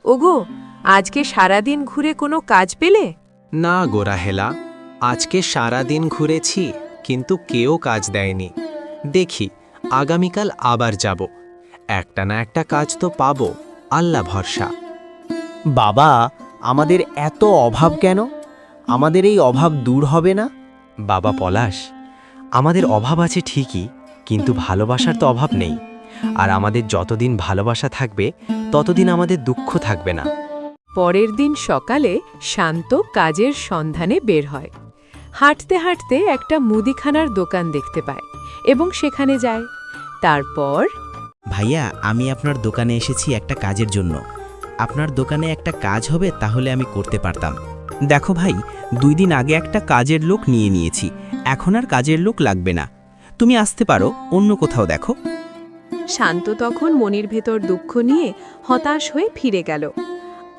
ওগো, আজকে সারাদিন ঘুরে কোনো কাজ পেলে? না গো রাহেলা, আজকে সারাদিন ঘুরেছি কিন্তু কেউ কাজ দেয়নি। দেখি আগামীকাল আবার যাব, একটা না একটা কাজ তো পাবো, আল্লাহ ভরসা। বাবা, আমাদের এত অভাব কেন? আমাদের এই অভাব দূর হবে না? বাবা পলাশ, আমাদের অভাব আছে ঠিকই, কিন্তু ভালোবাসার তো অভাব নেই। আর আমাদের যতদিন ভালোবাসা থাকবে ততদিন আমাদের দুঃখ থাকবে না। পরের দিন সকালে শান্ত কাজের সন্ধানে বের হয়। হাঁটতে হাঁটতে একটা মুদিখানার দোকান দেখতে পায় এবং সেখানে যায়। তারপর ভাইয়া, আমি আপনার দোকানে এসেছি একটা কাজের জন্য। আপনার দোকানে একটা কাজ হবে তাহলে আমি করতে পারতাম। দেখো ভাই, 2 দিন আগে একটা কাজের লোক নিয়েছি, এখন আর কাজের লোক লাগবে না। তুমি আসতে পারো, অন্য কোথাও দেখো। শান্ত তখন মনের ভেতর দুঃখ নিয়ে হতাশ হয়ে ফিরে গেল।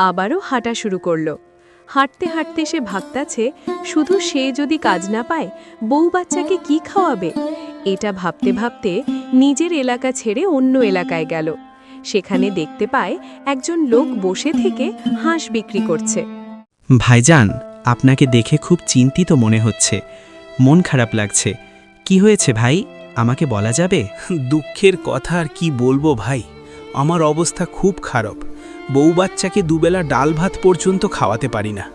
আবারও হাঁটা শুরু করল। হাঁটতে হাঁটতে সে ভাবতাছে, শুধু সে যদি কাজ না পায়, বউ বাচ্চাকে কি খাওয়াবে? এটা ভাবতে ভাবতে নিজের এলাকা ছেড়ে অন্য এলাকায় গেল। সেখানে দেখতে পায় একজন লোক বসে থেকে হাঁস বিক্রি করছে। ভাইজান, আপনাকে দেখে খুব চিন্তিত মনে হচ্ছে, মন খারাপ লাগছে। কি হয়েছে ভাই, আমাকে বলা যাবে? দুঃখের কথা আর কি বলবো ভাই, আমার অবস্থা খুব খারাপ। বউ বাচ্চাকে দুবেলা ডাল ভাত পর্যন্ত খাওয়াতে পারি না।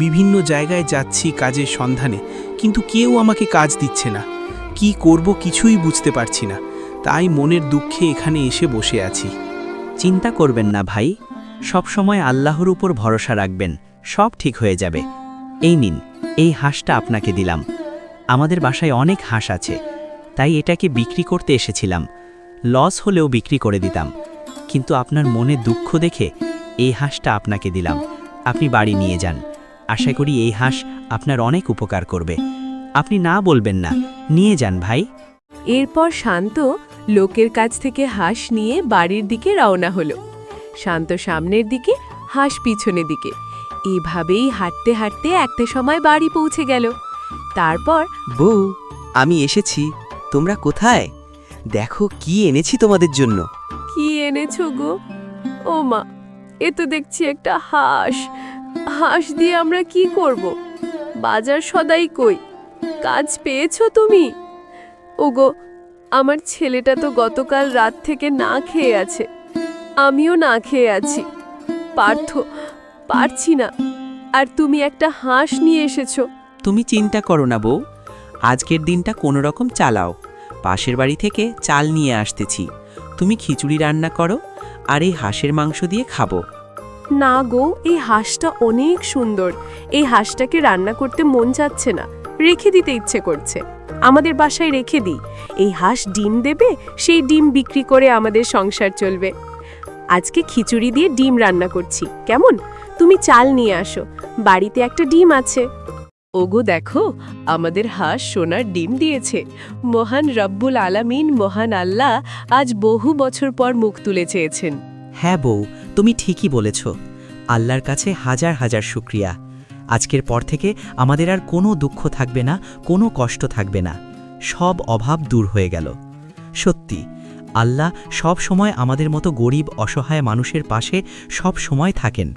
বিভিন্ন জায়গায় যাচ্ছি কাজের সন্ধানে, কিন্তু কেউ আমাকে কাজ দিচ্ছে না। কি করব কিছুই বুঝতে পারছি না, তাই মনের দুঃখে এখানে এসে বসে আছি। চিন্তা করবেন না ভাই, সব সময় আল্লাহর উপর ভরসা রাখবেন, সব ঠিক হয়ে যাবে। এই নিন, এই হাঁসটা আপনাকে দিলাম। আমাদের বাসায় অনেক হাঁস আছে, তাই এটাকে বিক্রি করতে এসেছিলাম। লস হলেও বিক্রি করে দিতাম, কিন্তু আপনার মনে দুঃখ দেখে এই হাঁসটা আপনাকে দিলাম। আপনি বাড়ি নিয়ে যান, আশা করি এই হাঁস আপনার অনেক উপকার করবে। আপনি না বলবেন না, নিয়ে যান ভাই। এরপর শান্ত লোকের কাছ থেকে হাঁস নিয়ে বাড়ির দিকে রওনা হলো। শান্ত সামনের দিকে, হাঁস পিছনের দিকে। এভাবেই হাঁটতে হাঁটতে একটা সময় বাড়ি পৌঁছে গেল। তারপর বউ, আমি এসেছি। তোমরা কোথায়? দেখো কি এনেছি তোমাদের জন্য। কি এনেছো গো? ও মা, এ তো দেখছি একটা হাঁস। হাঁস দিয়ে আমরা কি করব? বাজার সদাই কই? কাজ পেয়েছো তুমি? ওগো, আমার ছেলেটা তো গতকাল রাত থেকে না খেয়ে আছে, আমিও না খেয়ে আছি। পারছি না, আর তুমি একটা হাঁস নিয়ে এসেছো। তুমি চিন্তা করো না বউ, আজকের দিনটা কোনো রকম চালাও। পাশের বাড়ি থেকে চাল নিয়ে আসতেছি। তুমি খিচুড়ি রান্না করো, আর এই হাঁসের মাংস দিয়ে খাবো। না গো, এই হাঁসটা অনেক সুন্দর। এই হাঁসটাকে রান্না করতে মন চাচ্ছে না, রেখে দিতে ইচ্ছে করছে। আমাদের বাসায় রেখে দিই। এই হাঁস ডিম দেবে, সেই ডিম বিক্রি করে আমাদের সংসার চলবে। আজকে খিচুড়ি দিয়ে ডিম রান্না করছি, কেমন? তুমি চাল নিয়ে আসো, বাড়িতে একটা ডিম আছে। ওগো দেখো, আমাদের হাঁস সোনার ডিম দিয়েছে। মহান রব্বুল আলামিন, মহান আল্লাহ আজ বহু বছর পর মুখ তুলে চেয়েছেন। হ্যাঁ বউ, তুমি ঠিকই বলেছ। আল্লাহর কাছে হাজার হাজার শুকরিয়া। আজকের পর থেকে আমাদের আর কোনো দুঃখ থাকবে না, কোনো কষ্ট থাকবে না। সব অভাব দূর হয়ে গেল। সত্যি, আল্লাহ সব সময় আমাদের মতো গরিব অসহায় মানুষের পাশে সব সময় থাকেন।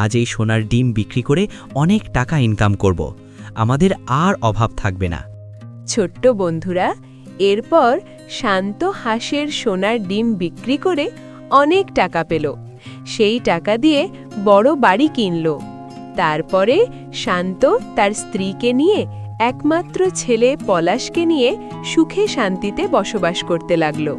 আজ এই সোনার ডিম বিক্রি করে অনেক টাকা ইনকাম করব, আমাদের আর অভাব থাকবে না। ছোট্ট বন্ধুরা, এরপর শান্ত হাঁসের সোনার ডিম বিক্রি করে অনেক টাকা পেল। সেই টাকা দিয়ে বড় বাড়ি কিনল। তারপরে শান্ত তার স্ত্রীকে নিয়ে, একমাত্র ছেলে পলাশকে নিয়ে সুখে শান্তিতে বসবাস করতে লাগলো।